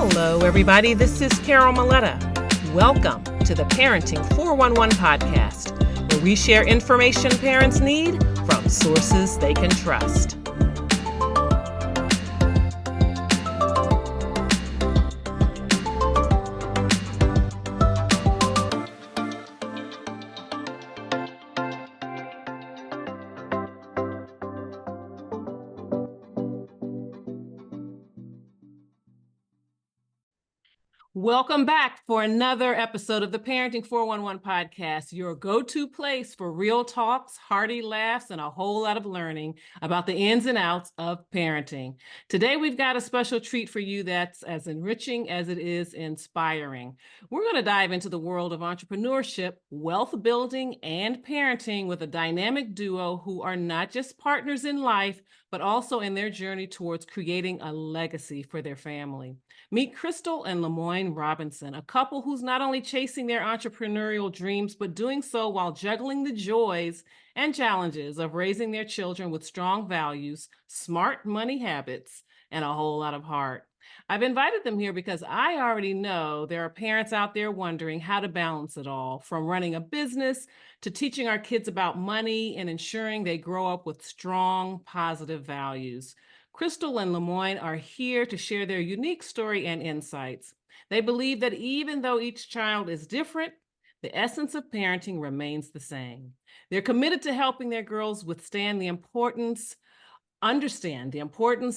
Hello, everybody. This is Carol Maletta. Welcome to the Parenting 411 podcast, where we share information parents need from sources they can trust. Welcome back for another episode of the Parenting 411 podcast, your go-to place for real talks, hearty laughs, and a whole lot of learning about the ins and outs of parenting. Today, we've got a special treat for you that's as enriching as it is inspiring. We're going to dive into the world of entrepreneurship, wealth building, and parenting with a dynamic duo who are not just partners in life, but also in their journey towards creating a legacy for their family. Meet Crystal and LeMoine Robinson, a couple who's not only chasing their entrepreneurial dreams, but doing so while juggling the joys and challenges of raising their children with strong values, smart money habits, and a whole lot of heart. I've invited them here because I already know there are parents out there wondering how to balance it all, from running a business to teaching our kids about money and ensuring they grow up with strong, positive values. Crystal and LeMoine are here to share their unique story and insights. They believe that even though each child is different, the essence of parenting remains the same. They're committed to helping their girls understand the importance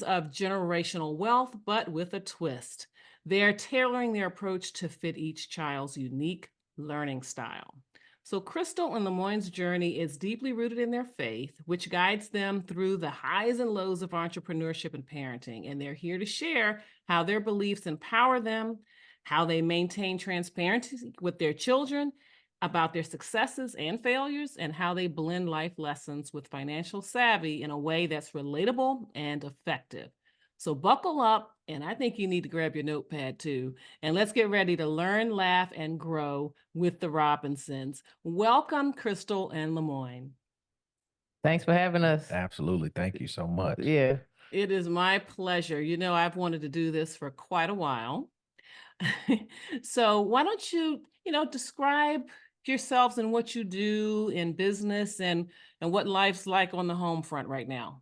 of generational wealth, but with a twist. They're tailoring their approach to fit each child's unique learning style. So Crystal and LeMoine's journey is deeply rooted in their faith, which guides them through the highs and lows of entrepreneurship and parenting. And they're here to share how their beliefs empower them, how they maintain transparency with their children about their successes and failures, and how they blend life lessons with financial savvy in a way that's relatable and effective. So buckle up, and I think you need to grab your notepad too, and let's get ready to learn, laugh, and grow with the Robinsons. Welcome, Crystal and LeMoine. Thanks for having us. Absolutely. Thank you so much. Yeah. It is my pleasure. You know, I've wanted to do this for quite a while. So why don't you, describe yourselves and what you do in business and what life's like on the home front right now.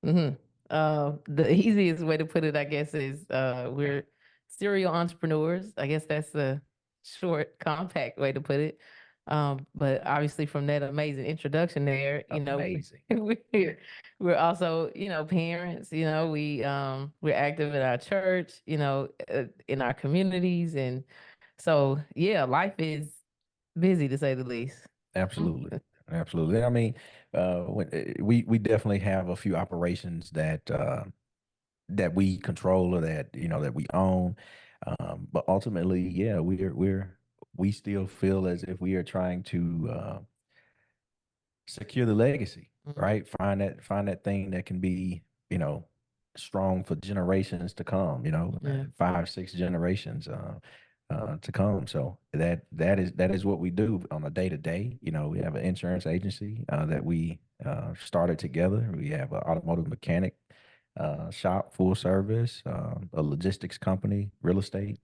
The easiest way to put it, I guess, is we're serial entrepreneurs. I guess that's the short, compact way to put it. But obviously, from that amazing introduction there, Amazing. we're also, parents. We're active in our church, in our communities, and so life is busy to say the least. Absolutely. Absolutely. I mean, we definitely have a few operations that we control or that we own. But ultimately, we still feel as if we are trying to secure the legacy, right? Find that thing that can be, strong for generations to come, 5, 6 generations to come. So that is what we do on a day to day. We have an insurance agency that we started together. We have an automotive mechanic shop, full service, a logistics company, real estate,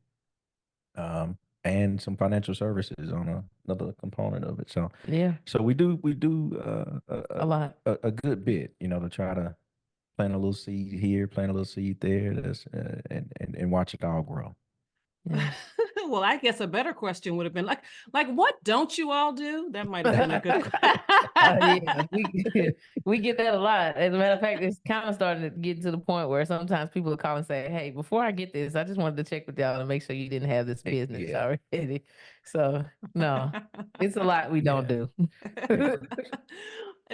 and some financial services on another component of it. So we do A lot. a good bit, to try to plant a little seed here, plant a little seed there, and watch it all grow. Yeah. Well, I guess a better question would have been like what don't you all do? That might have been a good question. We get that a lot. As a matter of fact, it's kind of starting to get to the point where sometimes people will call and say, "Hey, before I get this, I just wanted to check with y'all to make sure you didn't have this business Yeah. already." So no, it's a lot we don't do.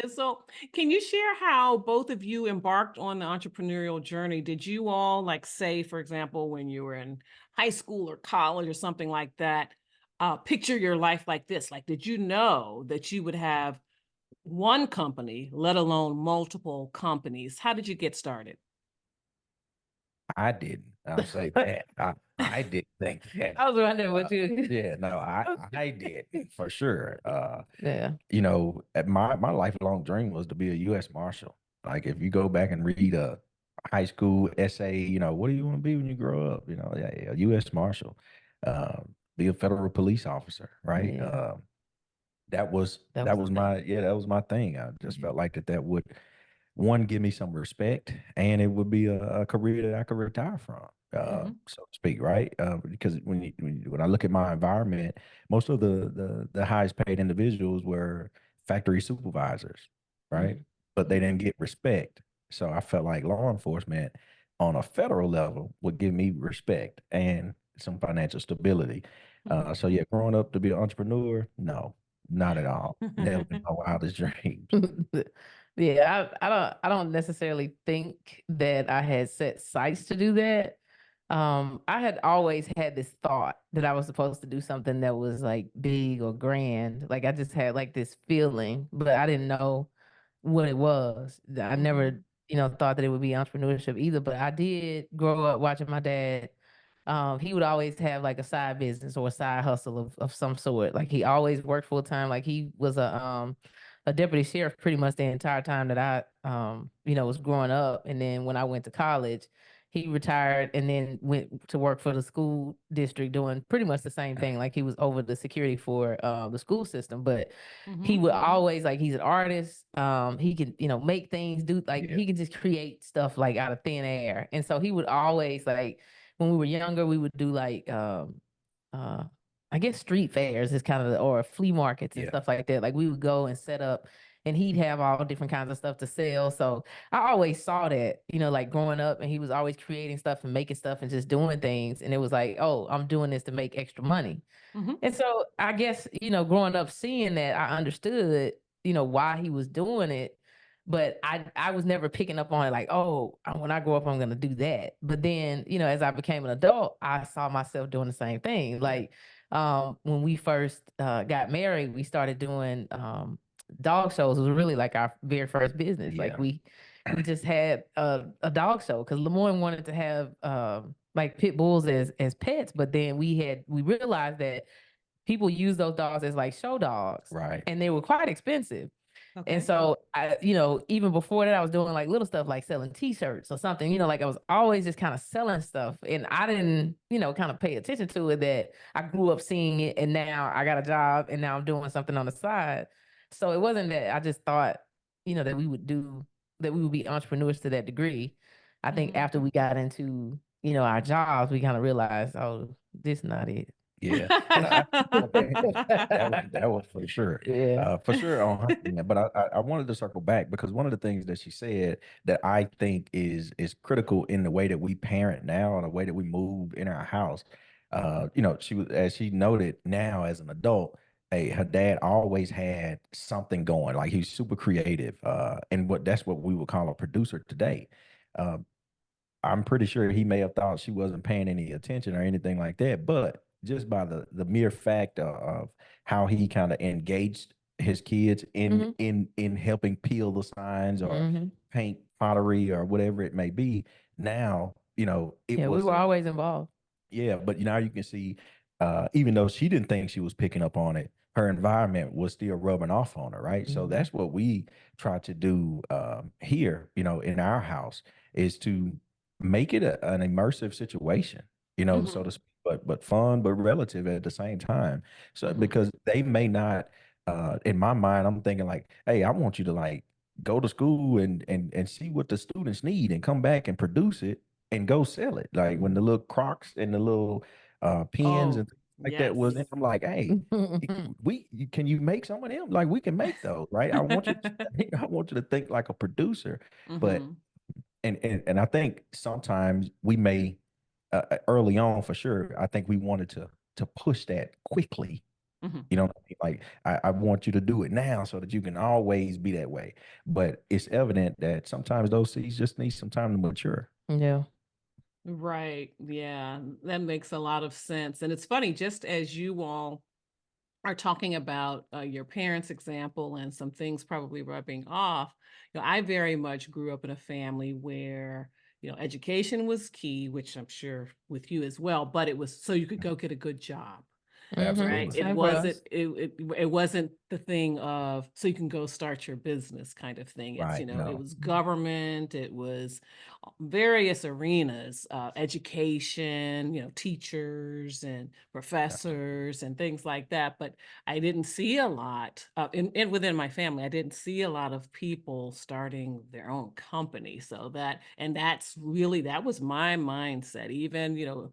And so, can you share how both of you embarked on the entrepreneurial journey? Did you all, say, for example, when you were in high school or college or something like that, picture your life like this? Like, did you know that you would have one company, let alone multiple companies? How did you get started? I didn't. I'll say that. I didn't think that. I was wondering what you. Yeah, no, I did for sure. Yeah. My lifelong dream was to be a U.S. Marshal. Like if you go back and read high school essay, what do you want to be when you grow up? Yeah, U.S. Marshal, be a federal police officer, right? Yeah, That was that that was the was thing. that was my thing. I just Yeah. felt like that would one give me some respect, and it would be a career that I could retire from, Mhm. so to speak, right? Because when I look at my environment, most of the highest paid individuals were factory supervisors, right? Mhm. But they didn't Mhm. get respect. So I felt like law enforcement on a federal level would give me respect and some financial stability. So yeah, growing up to be an entrepreneur, no, not at all. Never in my wildest dreams. Yeah, I don't necessarily think that I had set sights to do that. I had always had this thought that I was supposed to do something that was like big or grand. Like I just had like this feeling, but I didn't know what it was. I never, Mhm. thought that it would be entrepreneurship either, but I did grow up watching my dad. He would always have like a side business or a side hustle of some sort. Like he always worked full time. Like he was a deputy sheriff pretty much the entire time that I was growing up. And then when I went to college, he retired and then went to work for the school district doing pretty much the same thing. Like he was over the security for the school system, but he Mhm. would Mhm. always like he's an artist. He can, make things, do like Yeah. he can just create stuff like out of thin air. And so he would always like when we were younger, we would do like uh I guess street fairs is kind of or flea markets and Yeah. stuff like that. Like we would go and set up and he'd have all different kinds of stuff to sell. So I always saw that, like growing up and he was always creating stuff and making stuff and just doing things. And it was like, oh, I'm doing this to make extra money. Mhm. And so I guess, growing up seeing that, I understood, why he was doing it. But I was never picking up on it like, oh, when I grow up, I'm going to do that. But then, as I became an adult, I saw myself doing the same thing. Yeah. Like when we first got married, we started doing dog shows. It was really like our very first business. Like Yeah. we just had a dog show because LeMoine wanted to have like pit bulls as pets, but then we realized that people use those dogs as like show dogs Right. and they were quite expensive. And Okay. so I, even before that, I was doing like little stuff like selling t-shirts or something, like I was always just kind of selling stuff. And I didn't, kind of pay attention to it that I grew up seeing it and now I got a job and now I'm doing something on the side. So it wasn't that I just thought, that we would be entrepreneurs to that degree. I think Mhm. after we got into, our jobs, we kind of realized, oh, this not it. Yeah. And I that was for sure. Yeah. For sure on her end. But I wanted to circle back because one of the things that she said that I think is critical in the way that we parent now and the way that we move in our house. She was, as she noted, now as an adult, her dad always had something going. Like he's super creative. And that's what we would call a producer today. Uh, I'm pretty sure he may have thought she wasn't paying any attention or anything like that, but just by the mere fact of how he kind of engaged his kids in Hmm. in helping peel the signs or Hmm. paint pottery or whatever it may be. Now, it Yeah, we was were always involved. yeah, but now you can see, even though she didn't think she was picking up on it, her environment was still rubbing off on her, right? So Hmm. that's what we try to do here, in our house, is to make it an immersive situation, so to Mhm. speak, but fun, but relative at the same time. So Mhm. because they may not, in my mind, I'm thinking like, hey, I want you to like go to school and see what the students need and come back and produce it and go sell it. Like when the little Crocs and the little pins Oh, and things like that was in, yes. I'm like, hey, can you make some of them? Like we can make those, right? I want you I want you to think like a producer. But Mhm. and I think sometimes we may early on for sure, I think we wanted to push that quickly. Mhm. You know what I mean? Like I want you to do it now so that you can always be that way. But it's evident that sometimes those seeds just need some time to mature. Yeah. Right. Yeah, that makes a lot of sense. And it's funny, just as you all are talking about your parents' example and some things probably rubbing off, I very much grew up in a family where, education was key, which I'm sure with you as well, but it was so you could go get a good job. right? Absolutely. It Same for wasn't us. it wasn't the thing of so you can go start your business kind of thing. It's, Right. it No. was government, it was various arenas, education, teachers and professors and things like that. But I didn't see a lot in within my family. I didn't see a lot of people starting their own company. So that was my mindset. Even,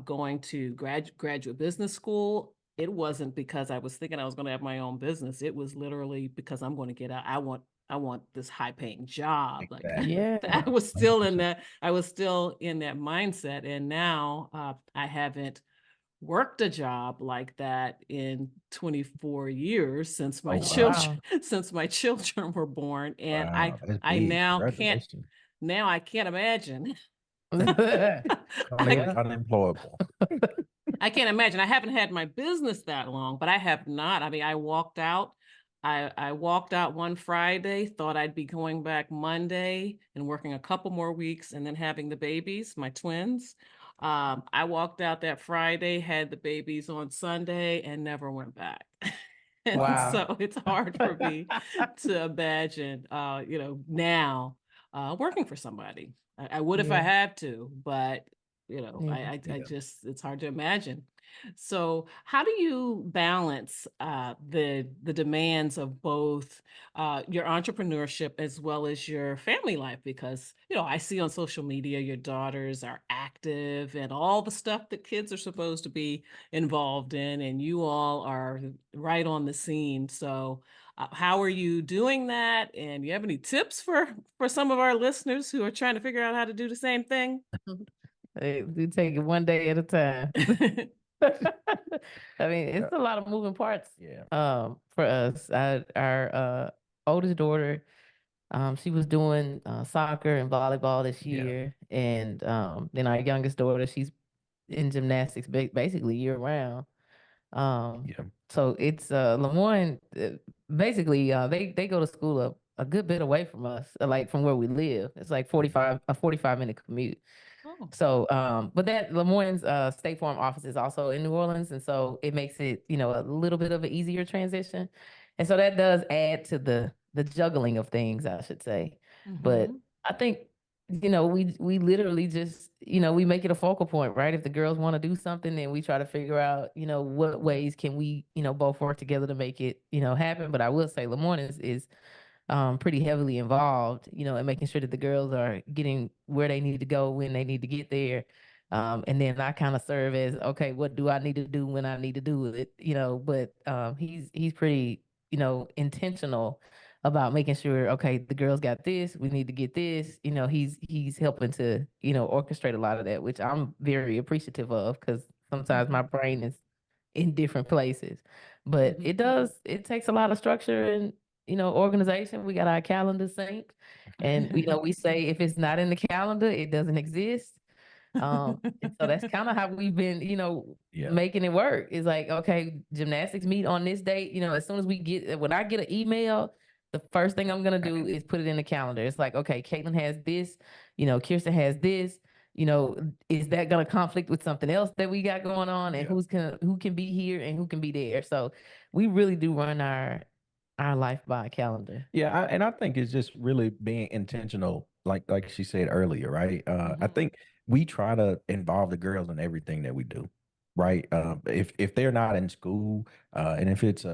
going to graduate business school, it wasn't because I was thinking I was going to have my own business. It was literally because I'm going to get out. I want this high paying job. Like Exactly. Yeah. Yeah. I was still in 100%. that. I was still in that mindset, and now I haven't worked a job like that in 24 years since my Oh, wow. Wow. since my children were born, and Wow. That's I big. Congratulations. now I can't imagine. I Yeah. Unemployable. I can't imagine. I haven't had my business that long, but I have not. I mean, I walked out. I walked out one Friday, thought I'd be going back Monday and working a couple more weeks and then having the babies, my twins. I walked out that Friday, had the babies on Sunday, and never went back. And Wow. so it's hard for me to imagine, now working for somebody. I would if I Yeah. had to, but Yeah. I Yeah. just, it's hard to imagine. So how do you balance the demands of both your entrepreneurship as well as your family life? Because, I see on social media your daughters are active and all the stuff that kids are supposed to be involved in, and you all are right on the scene. So how are you doing that? And you have any tips for some of our listeners who are trying to figure out how to do the same thing? Hey, we take it one day at a time. I mean, Yeah. it's a lot of moving parts Yeah. for us. Our oldest daughter, she was doing soccer and volleyball this Yeah. year, and then our youngest daughter, she's in gymnastics basically year round. Um, Yeah. so it's LeMoine. Basically, they go to school a good bit away from us, like from where we live. It's like 45-minute commute. Oh. So, but that LeMoyne's State Farm office is also in New Orleans, and so it makes it, a little bit of an easier transition, and so that does add to the juggling of things, I should say. But Mhm. I think, we literally just, we make it a focal point, right? If the girls want to do something, then we try to figure out, what ways can we, both work together to make it, happen. But I will say, LeMoyne is pretty heavily involved, in making sure that the girls are getting where they need to go when they need to get there. And then I kind of serve as, okay, what do I need to do when I need to do it? But he's pretty, intentional about making sure, okay, the girls got this, we need to get this. He's helping to, orchestrate a lot of that, which I'm very appreciative of, because sometimes my Mhm. brain is in different places. But Mhm. it takes a lot of structure and, organization. We got our calendar synced. And, we say if it's not in the calendar, it doesn't exist. And so that's kind of how we've been, Yeah. making it work. It's like, okay, gymnastics meet on this date. As soon as when I get an email, the first thing I'm gonna do is put it in the calendar. It's like, okay, Caitlin has this, Kirsten has this. Is that gonna conflict with something else that we got going on? And Yeah. who can be here and who can be there? So we really do run our life by a calendar. Yeah, and I think it's just really being intentional, like she said earlier, right? I Mhm. think we try to involve the girls in everything that we do, right? If they're not in school, and if it's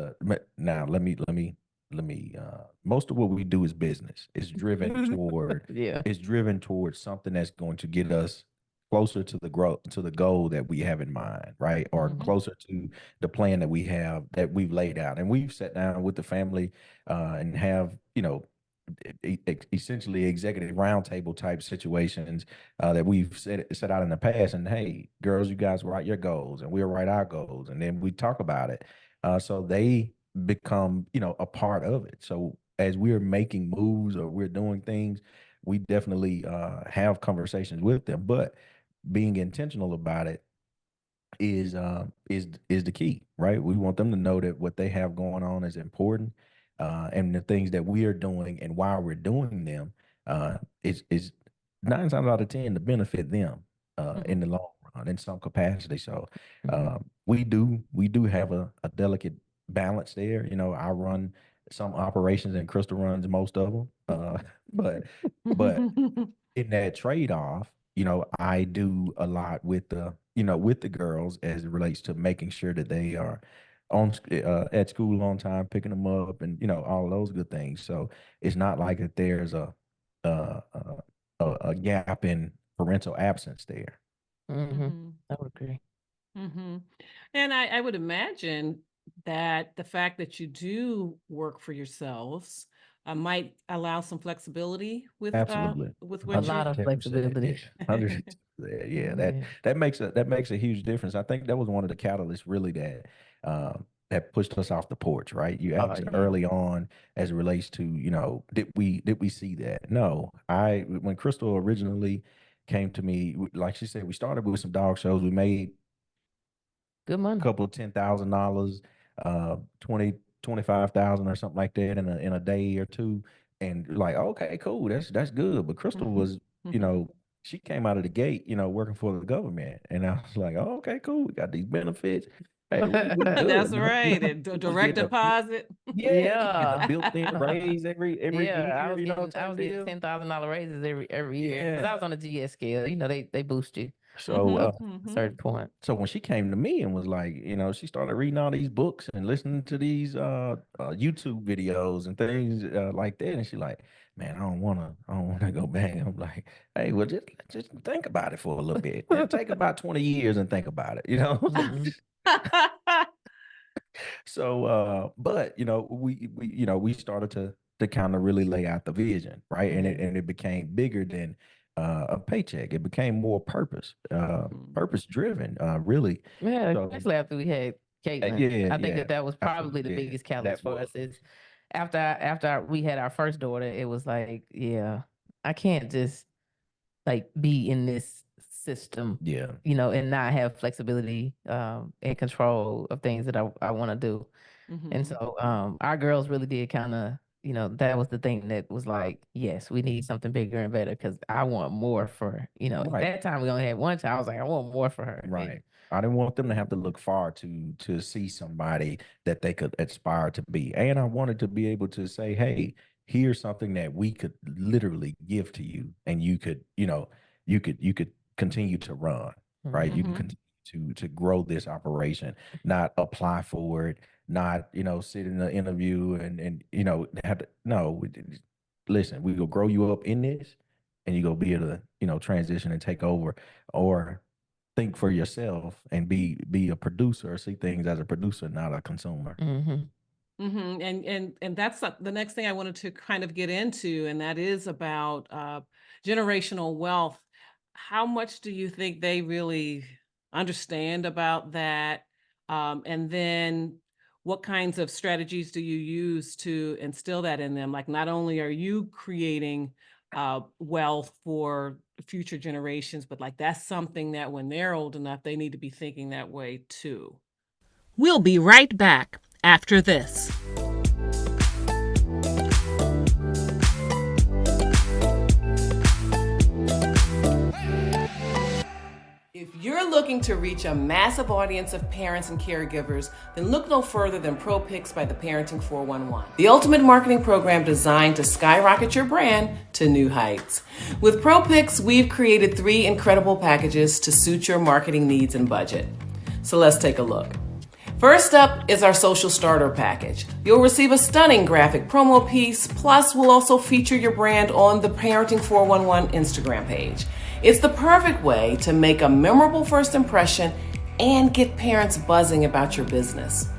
now most of what we do is business. Yeah. It's driven towards something that's going to get us closer to the growth to the goal that we have in mind, right? Or Mhm. closer to the plan that we've laid out, and we've sat down with the family and have essentially executive roundtable type situations that we've set out in the past. And hey, girls, you guys write your goals, and we'll write our goals, and then we talk about it. So they become a part of it. So as we're making moves or we're doing things, we definitely have conversations with them, but being intentional about it is the key, right? We want them to know that what they have going on is important, and the things that we are doing and why we're doing them is 9 times out of 10 to benefit them in Mhm. the long run. in some capacity. So Mhm. we do have a delicate balance there. You know, I run some operations and Crystal runs most of them. But but in that trade-off, you know, I do a lot with the girls as it relates to making sure that they are at school on time, picking them up, and all those good things. So it's not like that there's a a gap in parental absence there. Mhm. I would agree. Mm-hmm. And I would imagine that the fact that you do work for yourselves might allow some flexibility Absolutely. with A what you're. lot of 110%. flexibility. 100%. Yeah, that Yeah. that makes a huge difference. I think that was one of the catalysts really that pushed us off the porch, right? You Oh asked yeah. early on as it relates to, did we see that? No. When Crystal originally came to me, like she said, we started with some dog shows. We made Good money. couple of $10,000, 25,000 or something like that in a day or two. And like, okay, cool, that's good. But Crystal was, you Mhm. know, she came out of the gate, working for the government. And I was like, oh, okay, cool. We got these benefits. Hey, we good, That's man. right. And We was direct getting deposit. yeah, we getting a built-in raise every Yeah, year, I type was getting deal. $10,000 raises every year because I Yeah. was on the GS scale. You know, they boost you So up Hmm. to a Hmm. certain point. So when she came to me and was like, she started reading all these books and listening to these YouTube videos and things like that, and she like, man, I don't wanna go back. I'm like, hey, well, just think about it for a little bit. And take about 20 years and think about it, Mhm. So, but we started to kind of really lay out the vision, right? And Mhm. it became bigger than a paycheck. It became more Mhm. purpose driven, really. Yeah, So, especially after we had Caitlin. yeah, I think yeah, that was probably the absolutely, yeah, biggest catalyst that for was, us is after we had our first daughter, it was like, yeah, I can't just like be in this system, yeah, and not have flexibility and control of things that I want to do. And Mhm. so our girls really did kind of, that was the thing that was like, yes, we need something bigger and better because I want more for, at right. that time we only had one child. I was like, I want more for her. And Right. I didn't want them to have to look far to see somebody that they could aspire to be. And I wanted to be able to say, hey, here's something that we could literally give to you and you could continue to run, right? You can Mhm. continue to grow this operation, not apply for it, not, sit in the interview and have to no, listen, we will grow you up in this and you go be able to, transition and take over or think for yourself and be a producer or see things as a producer, not a consumer. mm-hmm. Mm-hmm. And that's the next thing I wanted to kind of get into, and that is about generational wealth. How much do you think they really understand about that? And then what kinds of strategies do you use to instill that in them? Like, not only are you creating wealth for future generations, but like that's something that when they're old enough, they need to be thinking that way too. We'll be right back after this. If you're looking to reach a massive audience of parents and caregivers, then look no further than ProPix by the Parenting 411, the ultimate marketing program designed to skyrocket your brand to new heights. With ProPix, we've created 3 incredible packages to suit your marketing needs and budget. So let's take a look. First up is our social starter package. You'll receive a stunning graphic promo piece, plus we'll also feature your brand on the Parenting 411 Instagram page. It's the perfect way to make a memorable first impression and get parents buzzing about your business.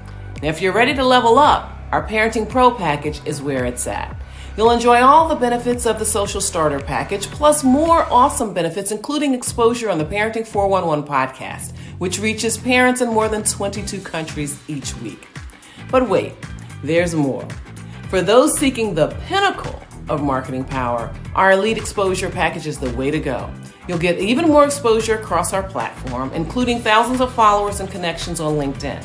Now, if you're ready to level up, our Parenting Pro package is where it's at. You'll enjoy all the benefits of the social starter package, plus more awesome benefits, including exposure on the Parenting 411 podcast, which reaches parents in more than 22 countries each week. But wait, there's more. For those seeking the pinnacle of marketing power, our Elite Exposure package is the way to go. You'll get even more exposure across our platform, including thousands of followers and connections on LinkedIn.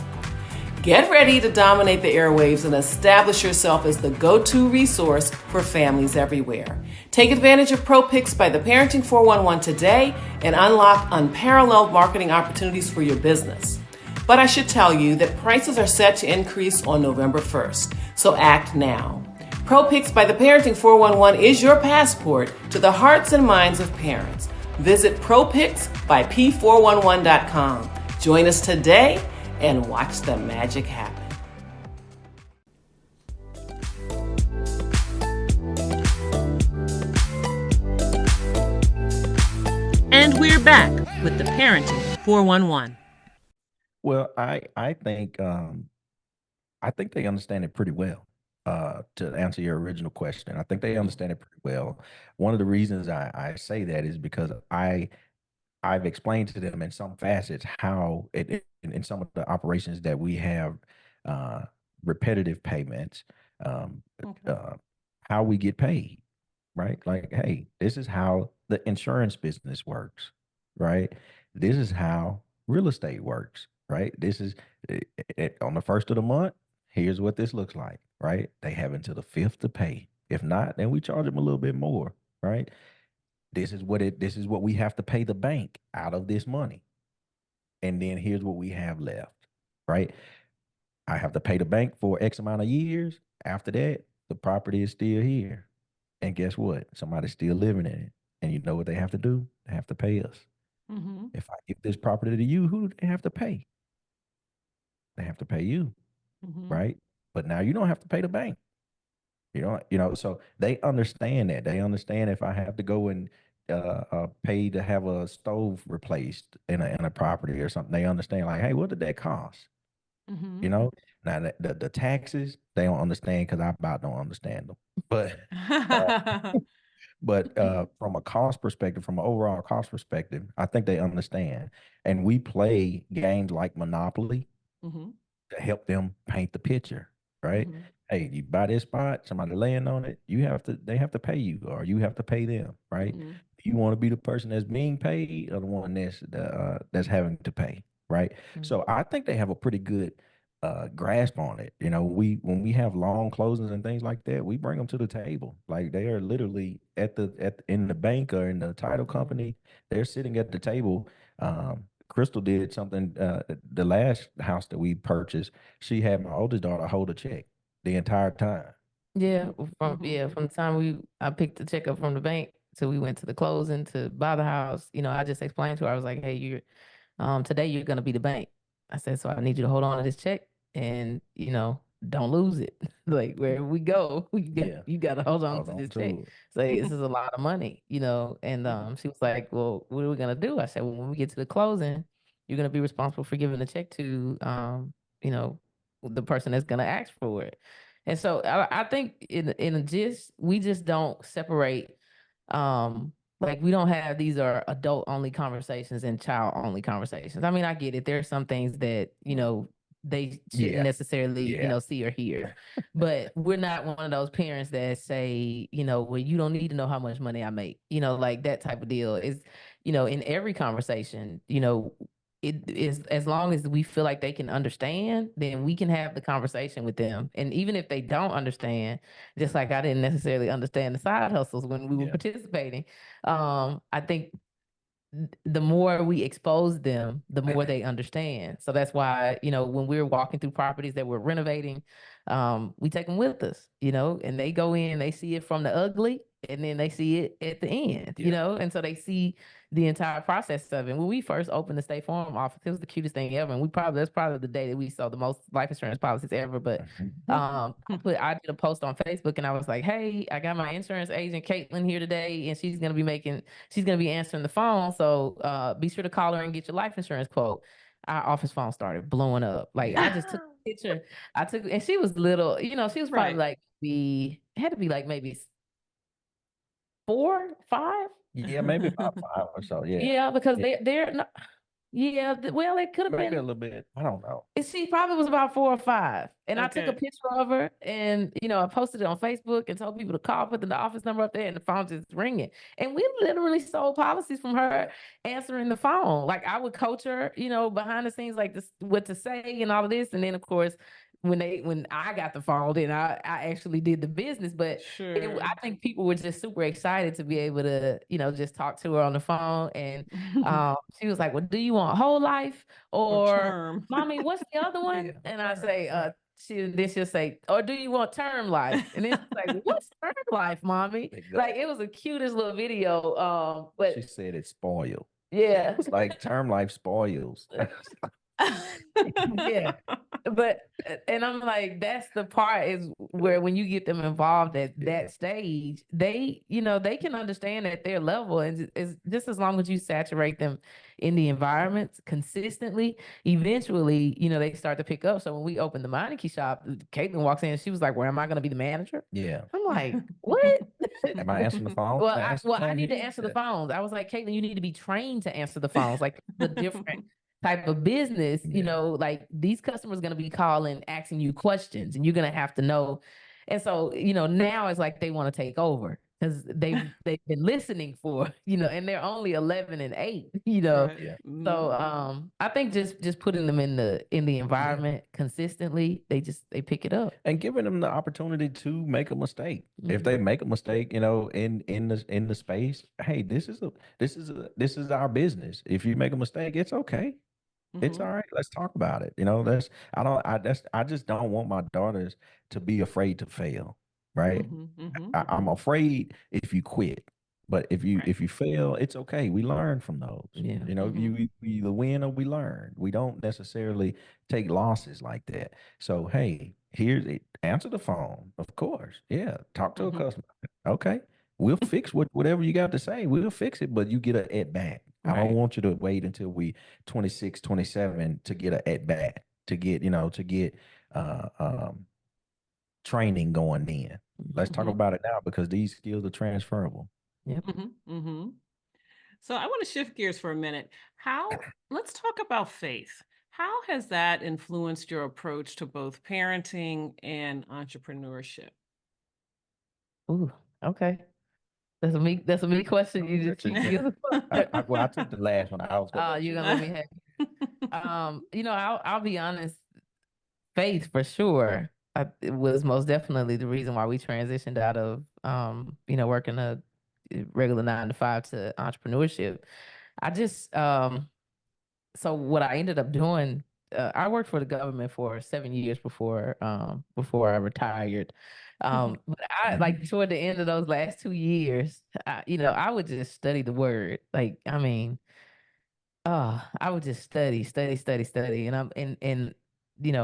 Get ready to dominate the airwaves and establish yourself as the go-to resource for families everywhere. Take advantage of Pro Picks by the Parenting 411 today and unlock unparalleled marketing opportunities for your business. But I should tell you that prices are set to increase on November 1st, so act now. Pro Picks by the Parenting 411 is your passport to the hearts and minds of parents. Visit ProPicksbyP411.com. Join us today and watch the magic happen. And we're back with the Parenting 411. Well, I think they understand it pretty well. To answer your original question, I think they understand it pretty well. One of the reasons I say that is because I've explained to them in some facets how in some of the operations that we have repetitive payments, how we get paid, right? Like, hey, this is how the insurance business works, right? This is how real estate works, right? This is on the first of the month. Here's what this looks like, right? They have until the 5th to pay. If not, then we charge them a little bit more, right? This is what we have to pay the bank out of this money. And then here's what we have left, right? I have to pay the bank for X amount of years. After that, the property is still here. And guess what? Somebody's still living in it. And you know what they have to do? They have to pay us. Mm-hmm. If I give this property to you, who do they have to pay? They have to pay you, right? But now you don't have to pay the bank. So they understand that. They understand if I have to go and pay to have a stove replaced in a property or something, they understand like, hey, what did that cost? Now the taxes, they don't understand because I about don't understand them. But from a cost perspective, from an overall cost perspective, I think they understand. And we play games like Monopoly to help them paint the picture, right? Hey, you buy this spot, somebody laying on it, they have to pay you, or you have to pay them, right? You want to be the person that's being paid or the one that's having to pay, right? So I think they have a pretty good grasp on it. When we have long closings and things like that, we bring them to the table. Like they are literally in the bank or in the title company, they're sitting at the table. Crystal did something, the last house that we purchased, she had my oldest daughter hold a check the entire time. Yeah, from the time I picked the check up from the bank till we went to the closing to buy the house. I just explained to her, I was like, hey, today you're gonna be the bank. I said, so I need you to hold on to this check and don't lose it. Like wherever we go, you gotta hold on to this check. So this is a lot of money, and she was like, well, what are we gonna do? I said, well, when we get to the closing, you're gonna be responsible for giving the check to the person that's gonna ask for it. And so I think we just don't separate. Like we don't have, these are adult only conversations and child only conversations. I mean, I get it. There are some things that, they shouldn't necessarily, see or hear, but we're not one of those parents that say, well, you don't need to know how much money I make, like that type of deal is, in every conversation, it is, as long as we feel like they can understand, then we can have the conversation with them. And even if they don't understand, just like I didn't necessarily understand the side hustles when we were participating, I think the more we expose them, the more they understand. So that's why, when we're walking through properties that we're renovating, we take them with us, and they go in, they see it from the ugly, and then they see it at the end, and so they see the entire process of it. When we first opened the State Farm office, it was the cutest thing ever. And that's probably the day that we saw the most life insurance policies ever. But I did a post on Facebook and I was like, hey, I got my insurance agent Caitlin here today, and she's gonna be answering the phone. So be sure to call her and get your life insurance quote. Our office phone started blowing up. Like I just took a picture. And she was little, she was probably like had to be like maybe 4, 5. Yeah, maybe about 5 or so. Yeah. Yeah, because they're not, Yeah, well, it could have Maybe a been. little bit. I don't know. She probably was about 4 or 5. And I took a Okay. picture of her and, I posted it on Facebook and told people to call, put the office number up there, and the phone just ringing. And we literally sold policies from her answering the phone. Like I would coach her, behind the scenes, like this, what to say and all of this. And then of course, when I got the phone, then I actually did the business. But Sure. I think people were just super excited to be able to, just talk to her on the phone. And she was like, well, do you want whole life Or or term. mommy, what's the other one? Yeah. And I say, she'll say, or do you want term life? And then she's like, what's term life, mommy? Exactly. Like it was the cutest little video. But She said it's spoiled. yeah, It's like term life spoils. yeah. But and I'm like, that's the part is where when you get them involved at that stage, they, they can understand at their level, and it's just as long as you saturate them in the environment consistently, eventually, they start to pick up. So when we opened the Meineke shop, Caitlin walks in and she was like, "Where am I going to be the manager?" Yeah. I'm like, "What?" Am I answering the phone? Well, Can I need to hear you? answer the phones. I was like, Caitlin, you need to be trained to answer the phones. Like the different type of business, like these customers going to be calling, asking you questions, and you're going to have to know. And so, now it's like they want to take over because they've been listening for, and they're only 11 and 8, Right. Yeah. So Mhm. I think just putting them in the environment consistently, they pick it up. And giving them the opportunity to make a mistake. If Mhm. they make a mistake, in the space, hey, this is our business. If you make a mistake, it's okay. It's all Mhm. right. Let's talk about it. I just don't want my daughters to be afraid to fail. Right. Mhm. Mhm. I'm afraid if you quit, but if you Right. if you fail, it's okay. We learn from those. Yeah. You we either win or we learn. We don't necessarily take losses like that. So hey, here's it. Answer the phone, of course. Yeah, talk to a Mhm. customer. Okay, we'll fix whatever you got to say. We'll fix it, but you get a at bat. I don't Right. want you to wait until we 26, 27 to get a at bat to get uh um training going then. Let's talk Mhm. about it now because these skills are transferable. Yep. Mhm. Mhm. So I want to shift gears for a minute. Let's talk about faith. How has that influenced your approach to both parenting and entrepreneurship? Ooh, okay. That's a me question. You just keep using. I took the last one. I was Oh, going you're gonna let me have. I'll be honest. Faith for sure. It was most definitely the reason why we transitioned out of working a regular 9 to 5 to entrepreneurship. I just so what I ended up doing, I worked for the government for 7 years before I retired. But I like toward the end of those last 2 years, I would just study the word. Like, I mean, I would just study, and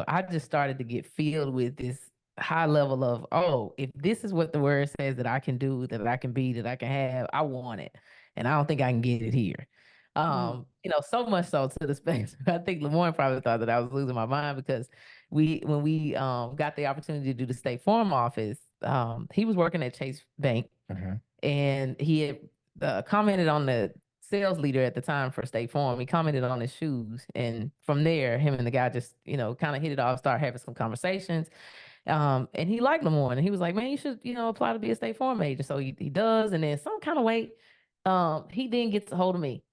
I just started to get filled with this high level of, oh, if this is what the word says that I can do, that I can be, that I can have, I want it, and I don't think I can get it here. Mm. So much so to the space. I think LeMoine probably thought that I was losing my mind because when we got the opportunity to do the State Farm office, he was working at Chase Bank, Mhm. and he had commented on the sales leader at the time for State Farm. He commented on his shoes, and from there, him and the guy just kind of hit it off, start having some conversations. And he liked LeMoine, and he was like, "Man, you should apply to be a State Farm agent." So he does, and then some kind of way, he then gets a hold of me.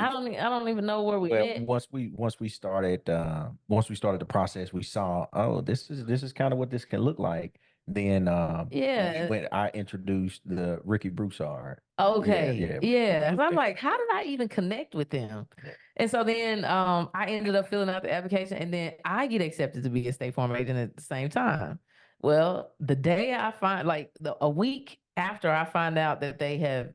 I don't even know where we Well, met. once we started the process, we saw, oh, this is kind of what this can look like. Then Yeah. I introduced the Ricky Broussard. Yeah, Okay. yeah. Yeah. So I'm like, how did I even connect with them? Yeah. And so then I ended up filling out the application, and then I get accepted to be a State Farm agent at the same time. Well, the day I find a week after I find out that they have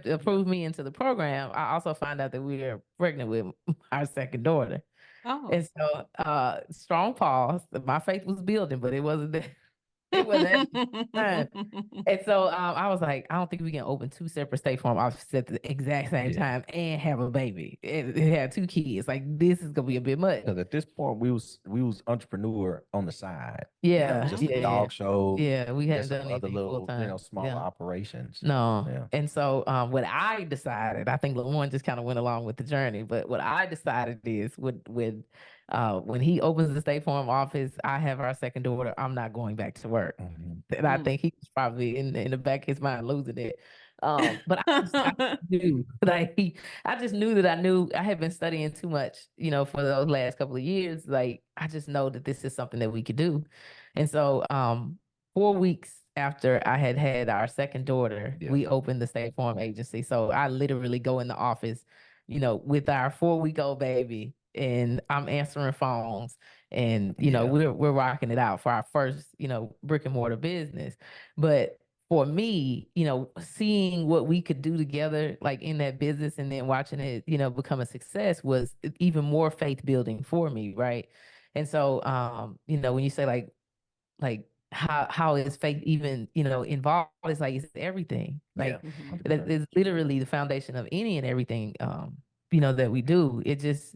approved me into the program, I also find out that we are pregnant with our second daughter. Oh. And so strong pause. My faith was building, but it wasn't there. It was at the time. And so I was like, I don't think we can open 2 separate State Farm offices at the exact same Yeah. time and have a baby. It had 2 kids. Like, this is gonna be a bit much. Because at this point, we was entrepreneur on the side. Yeah, Just a yeah, dog show. yeah. We hadn't Just some done other anything full little, time. smaller Yeah. operations. No. Yeah. And so what I decided, I think LeMoine just kind of went along with the journey, but what I decided is when he opens the State Farm office, I have our second daughter, I'm not going back to work. Mhm. And I think he was probably in the back of his mind losing it. But I knew, I just knew that I had been studying too much, for those last couple of years. Like, I just know that this is something that we could do. And so 4 weeks after I had had our second daughter, Yeah. we opened the State Farm agency. So I literally go in the office, with our 4-week-old baby, and I'm answering phones, and Yeah. we're rocking it out for our first, brick and mortar business. But for me, seeing what we could do together, like in that business, and then watching it, become a success, was even more faith building for me, right? And so, when you say like how is faith even involved, it's like it's everything. Like, Yeah. Mhm. that 100%. is literally the foundation of any and everything that we do. It just,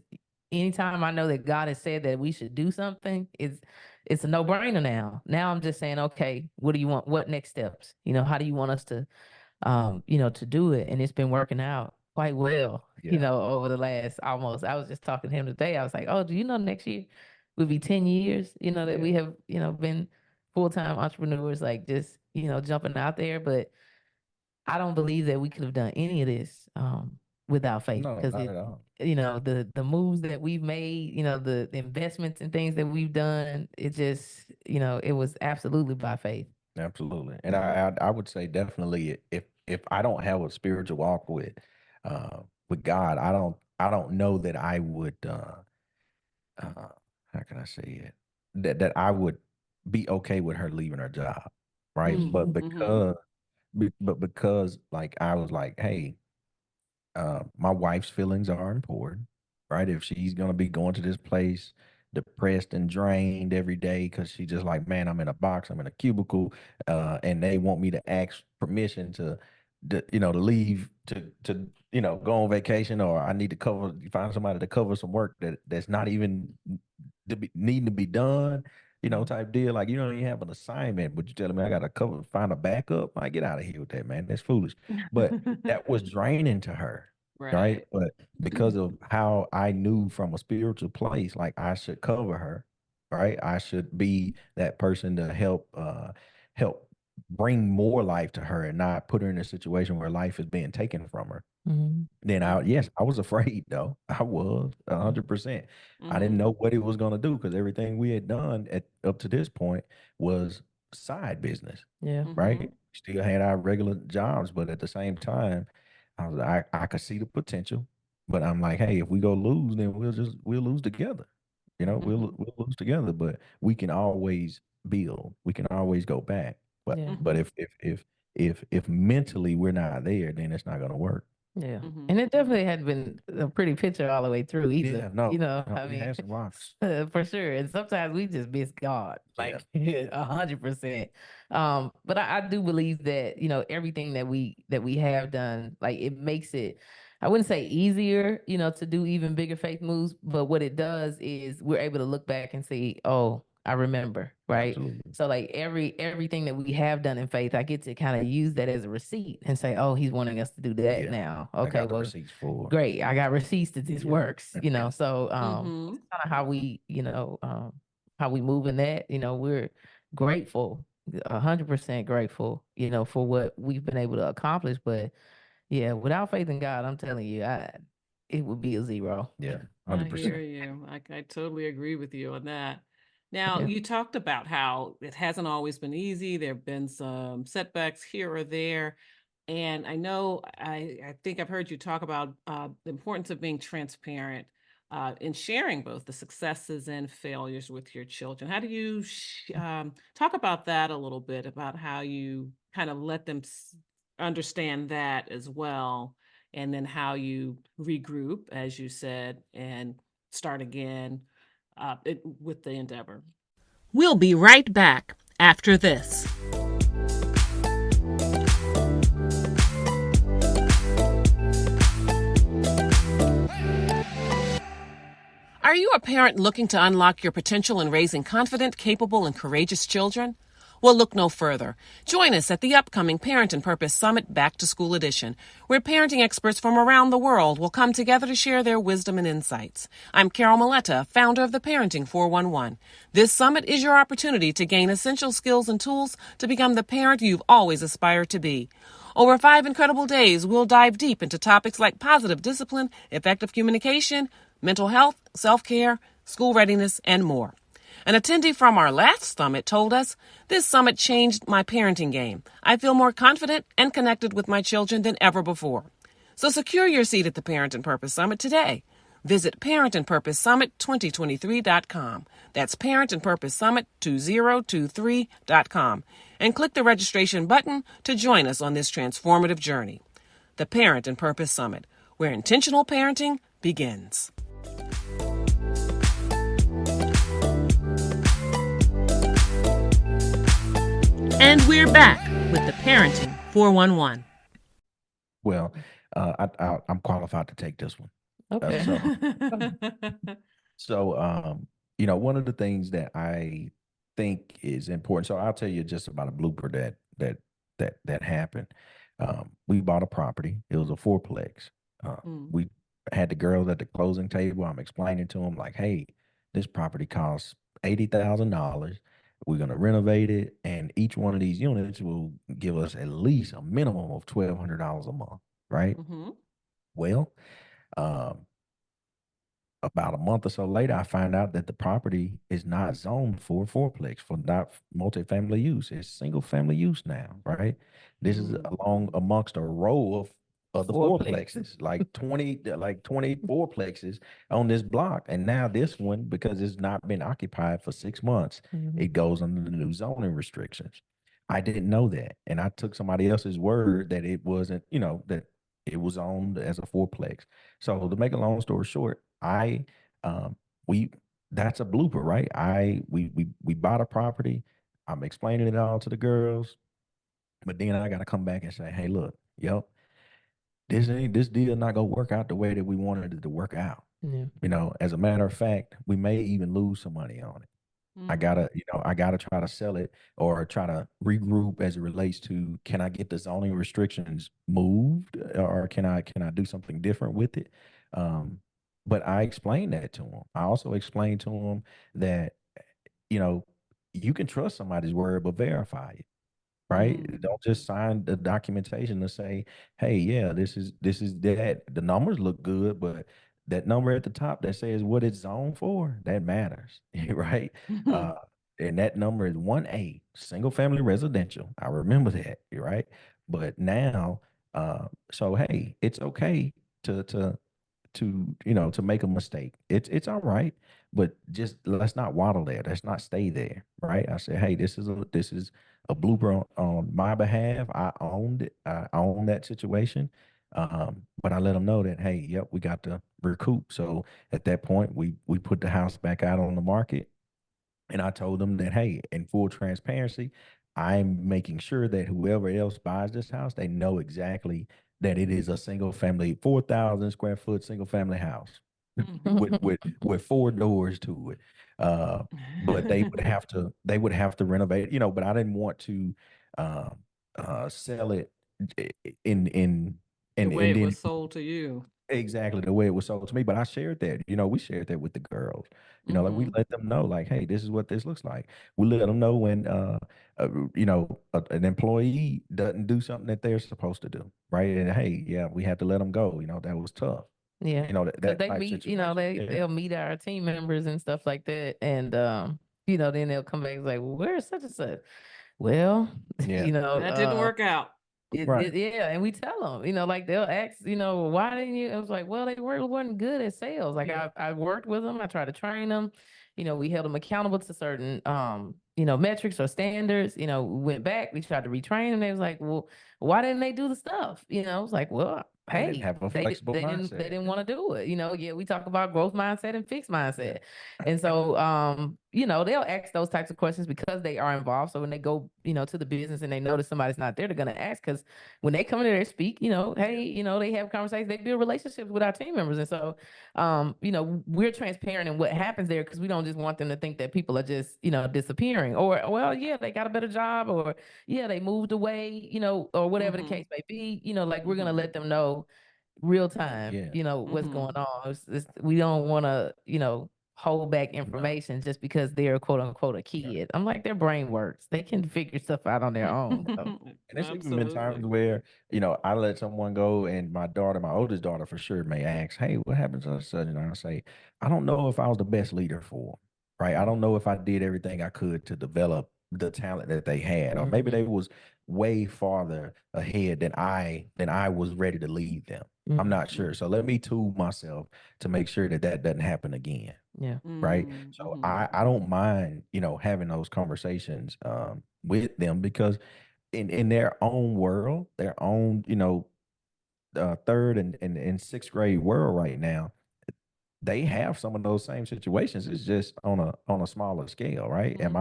anytime I know that God has said that we should do something, it's a no-brainer now I'm just saying, okay, what do you want, what next steps, how do you want us to to do it? And it's been working out quite well, Yeah. over the last almost, I was just talking to him today. I was like, oh, do you know next year will be 10 years, that Yeah. we have, been full-time entrepreneurs, like, just, jumping out there. But I don't believe that we could have done any of this without faith, No, because not at all. the moves that we've made, the investments and things that we've done, it just, it was absolutely by faith. Absolutely. And I would say definitely, if I don't have a spiritual walk with God, I don't know that I would how can I say it, that I would be okay with her leaving her job, right? But Mhm. because like I was like, hey, my wife's feelings are important, right? If she's gonna be going to this place depressed and drained every day because she just like, man, I'm in a box, I'm in a cubicle, and they want me to ask permission to leave to go on vacation, or I need to find somebody to cover some work that's not even needing to be done, type deal. Like, you don't even have an assignment, but you telling me I gotta find a backup. Like, get out of here with that, man. That's foolish. But that was draining to her, right? Right. But because of how I knew from a spiritual place, like I should cover her, right? I should be that person to help bring more life to her and not put her in a situation where life is being taken from her. Mhm. Then Mhm. yes, I was afraid though. I was 100%. I didn't Mhm. know what it was gonna do because everything we had done up to this point was side business, Yeah. right? Mhm. Still had our regular jobs, but at the same time, I could see the potential. But I'm like, hey, if we go lose, then we'll lose together. Mhm. We'll lose together, but we can always build. We can always go back. But Yeah. but Mhm. if mentally we're not there, then it's not gonna work. Yeah. Mhm. And it definitely hadn't been a pretty picture all the way through either. Yeah, no, no, I we mean, had some rocks. for sure. And sometimes we just miss God, Yeah, like 100%. But I do believe that, everything that we have done, like, it makes it, I wouldn't say easier, to do even bigger faith moves, but what it does is we're able to look back and see, oh, I remember, right? absolutely. So, like, everything that we have done in faith, I get to kind of use that as a receipt and say, oh, he's wanting us to do that Yeah, now. I Okay, got the well, receipts for. great. I got receipts that this Yeah, works, So Mhm. that's kind of how we move in that. We're grateful, 100% grateful, for what we've been able to accomplish. But yeah, without faith in God, I'm telling you, it would be a zero. yeah, I hundred hear percent. you. I totally agree with you on that. Now, Yeah. you talked about how it hasn't always been easy. There have been some setbacks here or there. And I know, I think I've heard you talk about the importance of being transparent in sharing both the successes and failures with your children. How do you talk about that a little bit, about how you kind of let them understand that as well, and then how you regroup, as you said, and start again with the endeavor? We'll be right back after this. Are you a parent looking to unlock your potential in raising confident, capable, and courageous children? Well, look no further. Join us at the upcoming Parent and Purpose Summit Back to School Edition, where parenting experts from around the world will come together to share their wisdom and insights. I'm Carol Maletta, founder of the Parenting 411. This summit is your opportunity to gain essential skills and tools to become the parent you've always aspired to be. Over 5 incredible days, we'll dive deep into topics like positive discipline, effective communication, mental health, self-care, school readiness, and more. An attendee from our last summit told us, "This summit changed my parenting game. I feel more confident and connected with my children than ever before." So secure your seat at the Parent and Purpose Summit today. Visit parentandpurposesummit2023.com. That's parentandpurposesummit2023.com. And click the registration button to join us on this transformative journey. The Parent and Purpose Summit, where intentional parenting begins. And we're back with the Parenting 411. Well, I'm qualified to take this one. Okay. So, one of the things that I think is important. So I'll tell you just about a blooper that happened. We bought a property. It was a fourplex. We had the girls at the closing table. I'm explaining to them like, hey, this property costs $80,000. We're going to renovate it, and each one of these units will give us at least a minimum of $1,200 a month, right? Well, about a month or so later, I find out that the property is not zoned for fourplex, for not multifamily use. It's single family use now, right? This is amongst a row of the fourplexes, like 20 fourplexes on this block. And now this one, because it's not been occupied for 6 months, it goes under the new zoning restrictions. I didn't know that. And I took somebody else's word that it wasn't, that it was owned as a fourplex. So to make a long story short, that's a blooper, right? We bought a property. I'm explaining it all to the girls, but then I got to come back and say, hey, look, this deal not gonna work out the way that we wanted it to work out. As a matter of fact, we may even lose some money on it. I gotta try to sell it or try to regroup as it relates to, can I get the zoning restrictions moved, or can I do something different with it? But I explained that to him. I also explained to him that, you can trust somebody's word, but verify it. Right? Don't just sign the documentation to say, hey, yeah, this is that. The numbers look good, but that number at the top that says what it's zoned for, that matters, right? And that number is 1A, single family residential. I remember that, right? But now, so hey, it's okay to make a mistake. It's all right, but just let's not waddle there. Let's not stay there, right? I said, hey, this is a blooper on my behalf. I owned it. I own that situation. But I let them know that, hey, yep, we got to recoup. So at that point, we put the house back out on the market. And I told them that, hey, in full transparency, I'm making sure that whoever else buys this house, they know exactly that it is a single family, 4,000 square foot single family house with 4 doors to it. But they would have to renovate, but I didn't want to sell it in the way it then was sold to you. exactly the way it was sold to me. But I shared that, we shared that with the girls, like we let them know, like, hey, this is what this looks like. We let them know when, an employee doesn't do something that they're supposed to do. Right. And hey, yeah, we had to let them go. That was tough. Yeah. That they type meet, situation. they'll meet our team members and stuff like that. And, then they'll come back and say, well, where's such and such? Well, Yeah. That didn't work out. Right. Yeah, and we tell them, like they'll ask, why didn't you? I was like, well, they wasn't good at sales. Like I worked with them, I tried to train them. We held them accountable to certain, metrics or standards. We went back, we tried to retrain them. They was like, well, why didn't they do the stuff? I was like, well, They didn't hey, have a they flexible they mindset. didn't want to do it. Yeah, we talk about growth mindset and fixed mindset. Yeah. And so they'll ask those types of questions because they are involved. So when they go, to the business and they notice somebody's not there, they're gonna ask because when they come in there and speak, hey, they have conversations, they build relationships with our team members. And so we're transparent in what happens there because we don't just want them to think that people are just, disappearing or well, yeah, they got a better job or yeah, they moved away, or whatever the case may be, like we're gonna let them know real time, Yeah. what's going on. We don't want to, hold back information just because they're quote unquote a kid. I'm like, their brain works. They can figure stuff out on their own. So. And there's even been times where, I let someone go and my daughter, my oldest daughter for sure may ask, hey, what happened to such? And I say, I don't know if I was the best leader for them, right? I don't know if I did everything I could to develop the talent that they had, or maybe they was way farther ahead than I was ready to lead them. I'm not sure. So let me tool myself to make sure that that doesn't happen again. Yeah. Right. So I don't mind, having those conversations with them because in their own world, their own, third and sixth grade world right now, they have some of those same situations. It's just on a smaller scale, right? Am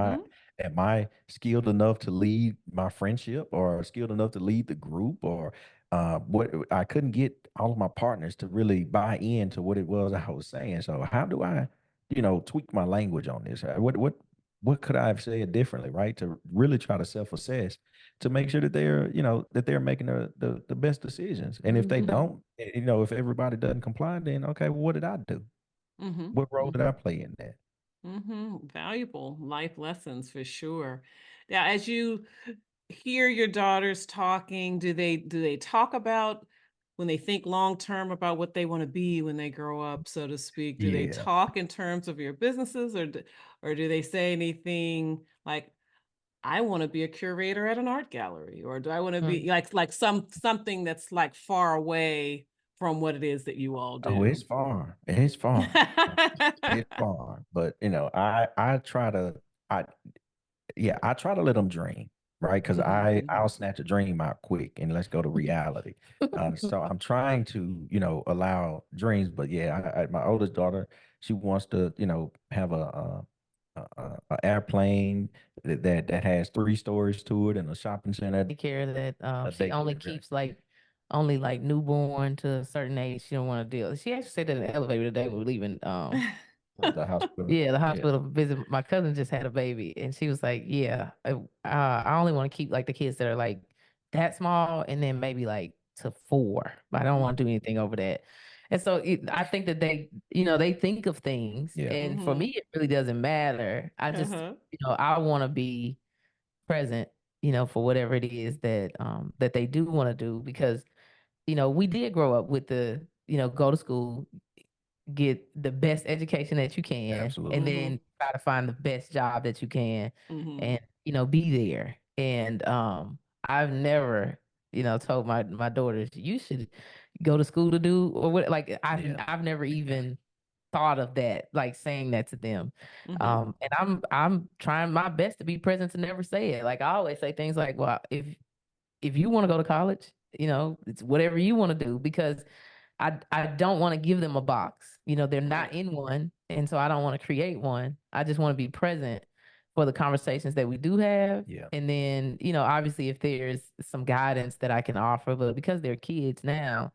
I skilled enough to lead my friendship or skilled enough to lead the group or what I couldn't get all of my partners to really buy into what it was I was saying. So how do I, tweak my language on this? What could I have said differently, right? To really try to self-assess to make sure that they're making the best decisions. And if they don't, if everybody doesn't comply, then okay, well, what did I do? What role did I play in that? Valuable life lessons for sure. Now, as you hear your daughters talking, do they talk about when they think long term about what they want to be when they grow up, so to speak? Do they Yeah. talk in terms of your businesses, or do they say anything like, I want to be a curator at an art gallery, or do I want to be like something that's like far away from what it is that you all Oh, it's do? far. It's far. It's far. But I try to I yeah, I try to let them dream, right? Because I'll snatch a dream out quick and let's go to reality. So I'm trying to, allow dreams, but yeah, my oldest daughter, she wants to, have a airplane that has 3 stories to it and a shopping center, Care that a she only daycare. keeps like only like newborn to a certain age. She don't want to deal. She actually said that in the elevator today we were leaving. The hospital. Yeah, the hospital visit. My cousin just had a baby, and she was like, "Yeah, I only want to keep like the kids that are like that small, and then maybe like to 4, but I don't want to do anything over that." And so I think that they think of things, Yeah. and for me, it really doesn't matter. I just, I want to be present, for whatever it is that they do want to do because, we did grow up with the, go to school, get the best education that you can, Absolutely. and then try to find the best job that you can, and be there. And I've never, told my daughters you should go to school to do or what. Like I've never even thought of that, like saying that to them. And I'm trying my best to be present to never say it. Like I always say things like, well, if you want to go to college, it's whatever you want to do because I don't want to give them a box. They're not in one. And so I don't want to create one. I just want to be present for the conversations that we do have. Yeah. And then, obviously if there's some guidance that I can offer, but because they're kids now,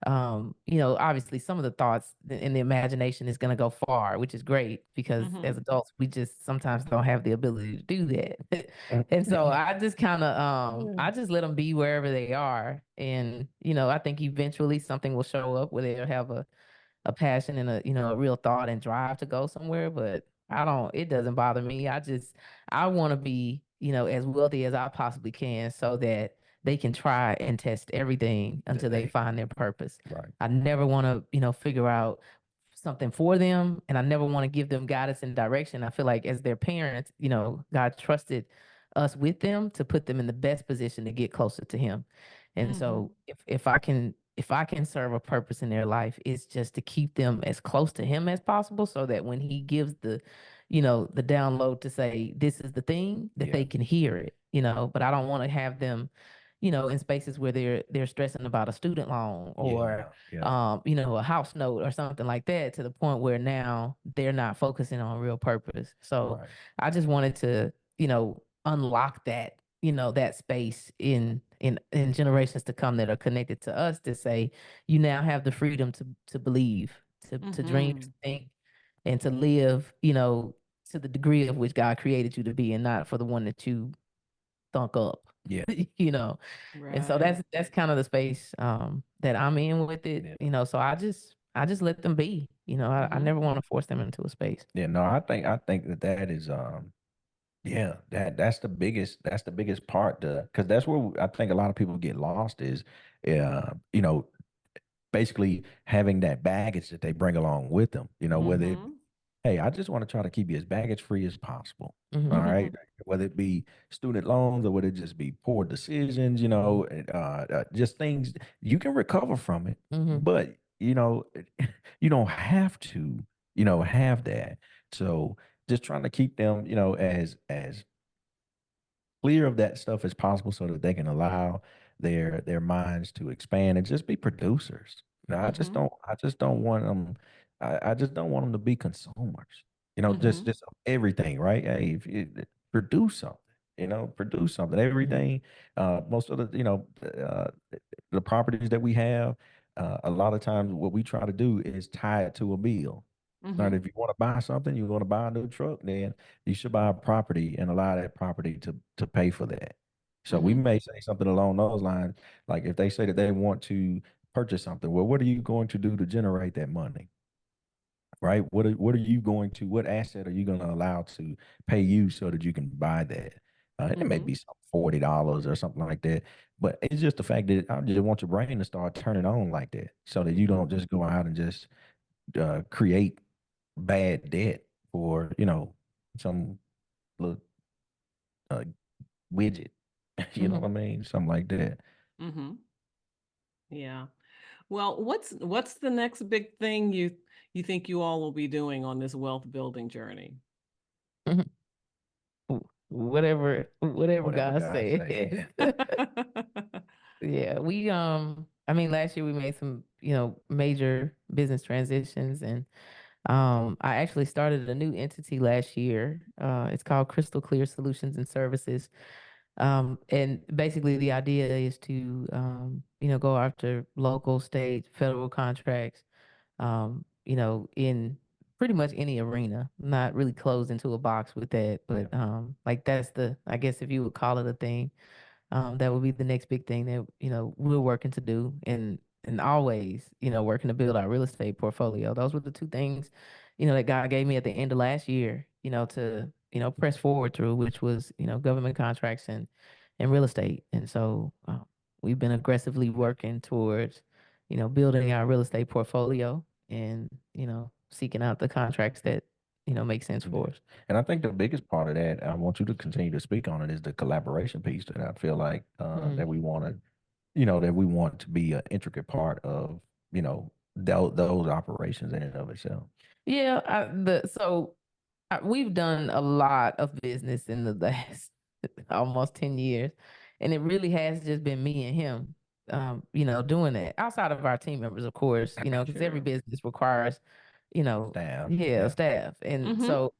obviously some of the thoughts in the imagination is going to go far, which is great because as adults, we just sometimes don't have the ability to do that. And so I just kind of, I just let them be wherever they are. And, I think eventually something will show up where they'll have a passion and a real thought and drive to go somewhere. But it doesn't bother me. I want to be, as wealthy as I possibly can so that they can try and test everything until they find their purpose. Right. I never want to, figure out something for them, and I never want to give them guidance and direction. I feel like as their parents, God trusted us with them to put them in the best position to get closer to him. And so if I can serve a purpose in their life, it's just to keep them as close to him as possible so that when he gives the download to say this is the thing that they can hear it, but I don't want to have them in spaces where they're stressing about a student loan or Yeah. a house note or something like that, to the point where now they're not focusing on real purpose. So Right. I just wanted to, unlock that, that space in generations to come that are connected to us, to say you now have the freedom to believe, to dream, to think, and to live, to the degree of which God created you to be, and not for the one that you thunk up. Yeah. you know. And so Right. that's kind of the space that I'm in with it, Yeah. so I just let them be. I Mhm. never want to force them into a space. Yeah. No, I think that is yeah, that's the biggest part, because that's where I think a lot of people get lost is, you know, basically having that baggage that they bring along with them. Whether it, Mhm. hey, I just want to try to keep you as baggage free as possible. All Hmm. right, whether it be student loans or whether it just be poor decisions, and, just things you can recover from it, Hmm. but you don't have to, have that. So just trying to keep them, as clear of that stuff as possible so that they can allow their minds to expand and just be producers. Mhm. I just don't want them. I just don't want them to be consumers. Just Mhm. everything, right? Hey, if you produce something, produce something. Everything. Most of the properties that we have, a lot of times what we try to do is tie it to a bill. Right? Mhm. If you want to buy something, you want to buy a new truck, then you should buy a property and allow that property to pay for that. So we Mhm. may say something along those lines, like if they say that they want to purchase something, well, what are you going to do to generate that money? Right? What asset are you going to allow to pay you so that you can buy that? It may be Mhm. some $40 or something like that, but it's just the fact that I just want your brain to start turning on like that, so that you Mhm. don't just go out and just create bad debt for some little uh, widget. You know Hmm. what I mean? Something like that. Mhm. Yeah. Well, what's the next big thing you think you all will be doing on this wealth building journey? Whatever Whatever God God says. say. Yeah, I mean, last year we made some, major business transitions, and I actually started a new entity last year. It's called Crystal Clear Solutions and Services. And basically the idea is to, go after local, state, federal contracts, in pretty much any arena. Not really closed into a box with that, Yeah. but like that's I guess if you would call it a thing, that would be the next big thing that we're working to do, and always working to build our real estate portfolio. Those were the two things that God gave me at the end of last year, to press forward through, which was government contracts and real estate. And so we've been aggressively working towards building our real estate portfolio, and seeking out the contracts that make sense Yeah. for us. And I think the biggest part of that, I want you to continue to speak on it, is the collaboration piece that I feel like Mm. that we want to be an intricate part of, those operations in and of itself. Yeah, we've done a lot of business in the last almost 10 years, and it really has just been me and him, doing that, outside of our team members, of course, because every Sure. business requires, Staff. yeah, Yeah. staff. And Mhm. so,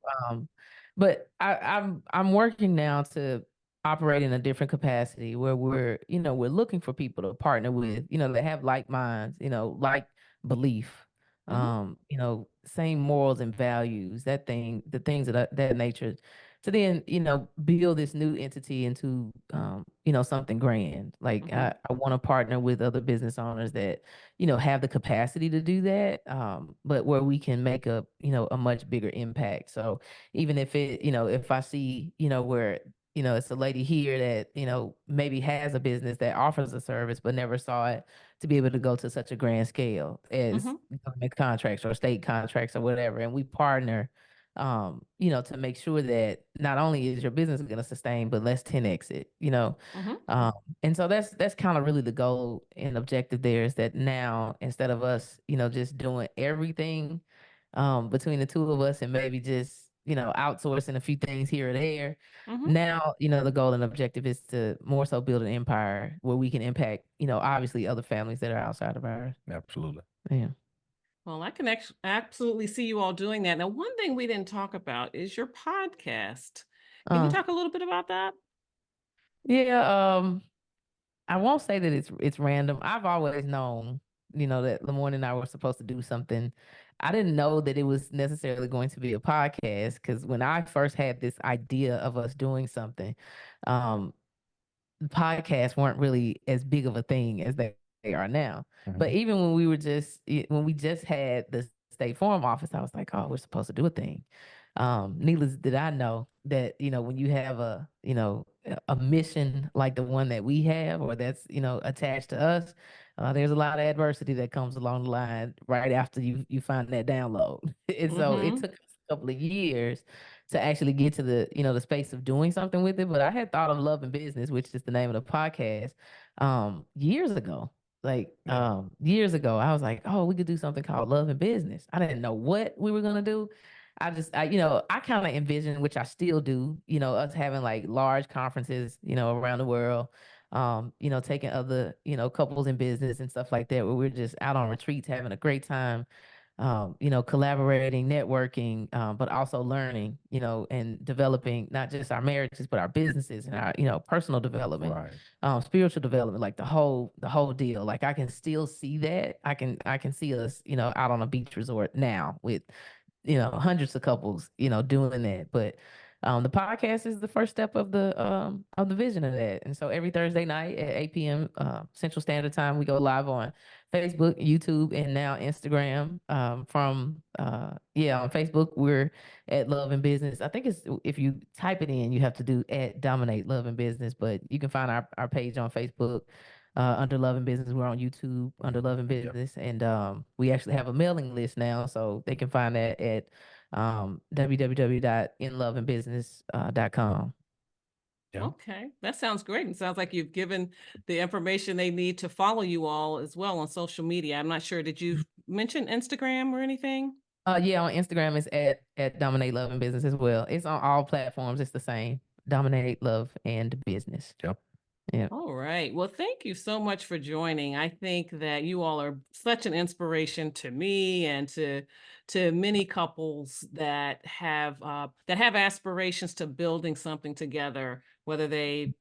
but I'm working now to operate in a different capacity, where we're looking for people to partner with, that have like minds, like belief, Mhm. same morals and values, the things of that nature, to then, build this new entity into, something grand. Like Mhm. I want to partner with other business owners that, have the capacity to do that, but where we can make a much bigger impact. So even if if I see, where, it's a lady here that, maybe has a business that offers a service but never saw it to be able to go to such a grand scale as Mhm. government contracts or state contracts or whatever. And we partner, to make sure that not only is your business going to sustain, but let's 10x it, Mhm. um, and so that's kind of really the goal and objective there, is that now, instead of us, just doing everything between the two of us, and maybe just outsourcing a few things here or there. Mhm. Now, the goal and objective is to more so build an empire where we can impact, obviously other families that are outside of ours. Absolutely. Yeah. Well, I can absolutely see you all doing that. Now, one thing we didn't talk about is your podcast. Can you Uh, talk a little bit about that? yeah. I won't say that it's random. I've always known, that LeMoine and I were supposed to do something. I didn't know that it was necessarily going to be a podcast because when I first had this idea of us doing something, um, podcasts weren't really as big of a thing as they are now. But Mhm. even when we just had the State Farm office, I was like, oh, we're supposed to do a thing. Needless did I know that, when you have a mission like the one that we have or that's, attached to us, there's a lot of adversity that comes along the line right after you find that download. And so it Mm-hmm. took us a couple of years to actually get to the space of doing something with it. But I had thought of Love and Business, which is the name of the podcast, years ago. Like years ago, I was like, oh, we could do something called Love and Business. I didn't know what we were gonna do. I kind of envision, which I still do, us having like large conferences, around the world, taking other, couples in business and stuff like that, where we're just out on retreats, having a great time, collaborating, networking, but also learning, and developing not just our marriages, but our businesses and our, personal development, Right. spiritual development, like the whole deal. Like I can still see that. I can see us, out on a beach resort now with, hundreds of couples, doing that. But the podcast is the first step of the vision of that. And so every Thursday night at 8 p.m. Central Standard Time, we go live on Facebook, YouTube, and now Instagram. On Facebook, we're at Love and Business. I think it's if you type it in, you have to do at Dominate Love and Business, but you can find our page on Facebook under Love and Business. We're on YouTube under Love and Business, and we actually have a mailing list now, so they can find that at www.inloveandbusiness.com. Yeah. Okay, that sounds great. And sounds like you've given the information they need to follow you all as well on social media. I'm not sure, did you mention Instagram or anything? Yeah, on Instagram it's at Dominate Love and Business as well. It's on all platforms. It's the same. Dominate Love and Business. Yep. Yeah. All right. Well, thank you so much for joining. I think that you all are such an inspiration to me and to many couples that have aspirations to building something together, whether they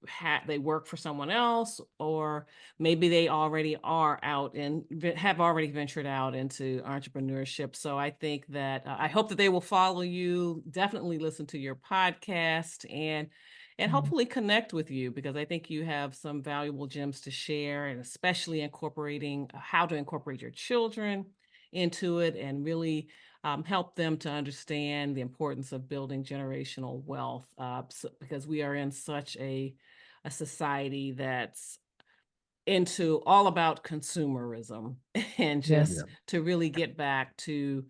work for someone else or maybe they already are out and have already ventured out into entrepreneurship. So I think that I hope that they will follow you, definitely listen to your podcast and Mhm. hopefully connect with you because I think you have some valuable gems to share, and especially incorporating how to incorporate your children into it and really help them to understand the importance of building generational wealth because we are in such a society that's into all about consumerism and Yes. just to really get back to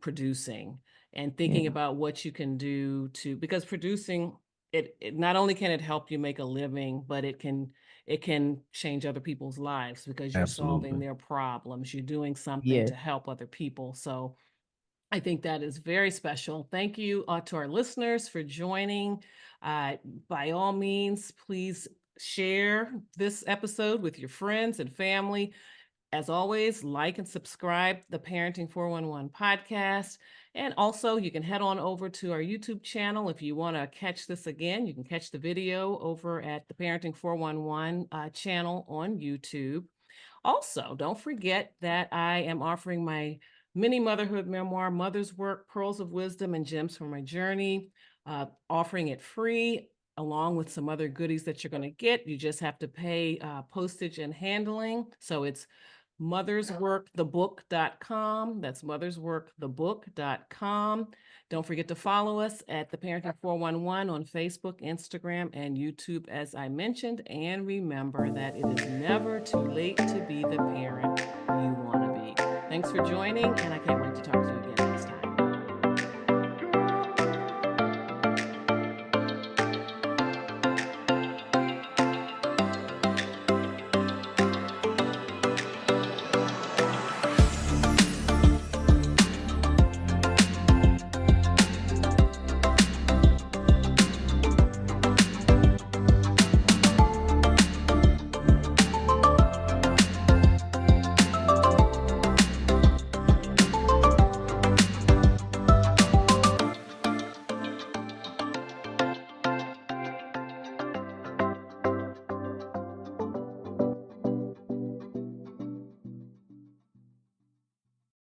producing and thinking Yeah. about what you can do to because producing it not only can it help you make a living but it can change other people's lives because you're solving Absolutely. their problems, you're doing something Yes. to help other people. So I think that is very special. Thank you to our listeners for joining. Uh, by all means, please share this episode with your friends and family. As always, like and subscribe the Parenting 411 podcast. And also, you can head on over to our YouTube channel if you want to catch this again. You can catch the video over at the Parenting 411 channel on YouTube. Also, don't forget that I am offering my mini motherhood memoir, Mother's Work, Pearls of Wisdom and Gems from My Journey, offering it free along with some other goodies that you're going to get. You just have to pay postage and handling. So it's mothersworkthebook.com. That's mothersworkthebook.com. Don't forget to follow us at the Parenting 411 on Facebook, Instagram, and YouTube, as I mentioned. And remember that it is never too late to be the parent you want to be. Thanks for joining, and I can't wait to talk to you